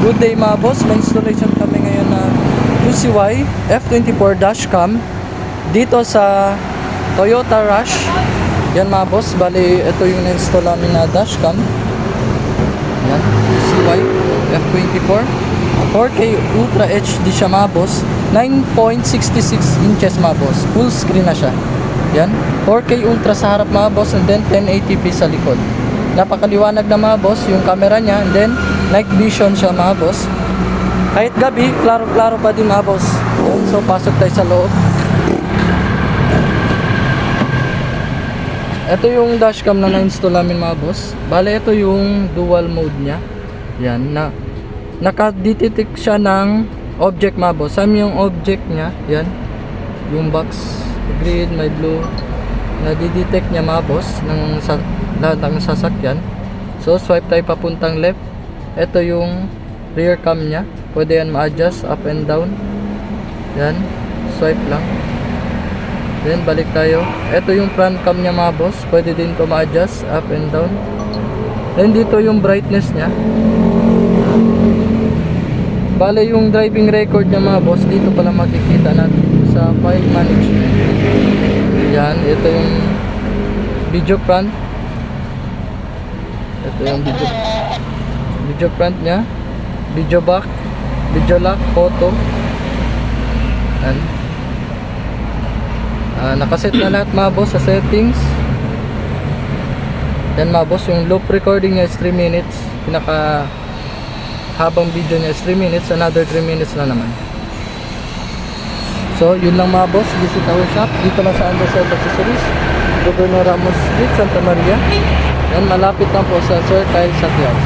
Good day mga boss, may installation kami ngayon na UCY F24 dashcam dito sa Toyota Rush. Yan mga boss, bali ito yung na-install namin na dashcam. Yan, UCY F24 4K Ultra HD siya mga boss, 9.66 inches mga boss, full screen na siya. Yan, 4K Ultra sa harap mga boss, and then 1080p sa likod. Napakaliwanag na mga boss yung camera niya, and then night vision siya mga boss. Kahit gabi, klaro-klaro pa din mga boss. So pasok tayo sa loob. Ito yung dashcam na na-install namin mga boss. Bale ito yung dual mode niya. Yan, naka-detect siya ng object mga boss. Saan yung object niya? Yan, yung box, green, may blue. Na-detect niya mga boss ng lahat ng sasakyan. So swipe tayo papuntang left. Ito yung rear cam niya. Pwede yan ma-adjust up and down. Yan, swipe lang. Then balik tayo. Ito yung front cam niya mga boss. Pwede din to ma-adjust up and down. Then dito yung brightness niya. Bale yung driving record niya mga boss, dito pala makikita natin sa file management. Yan, ito yung video front. Ito yung video front niya, video back, video lock, photo. Yan. Nakaset na lahat mga boss sa settings. Yan mga boss, yung loop recording niya is 3 minutes. Pinaka habang video niya is 3 minutes, another 3 minutes na naman. So yun lang mga boss, visit our shop dito lang sa Anderson Accessories, Governor Ramos Street, Santa Maria. Yan, malapit lang po sa Sir Kyle Satyas.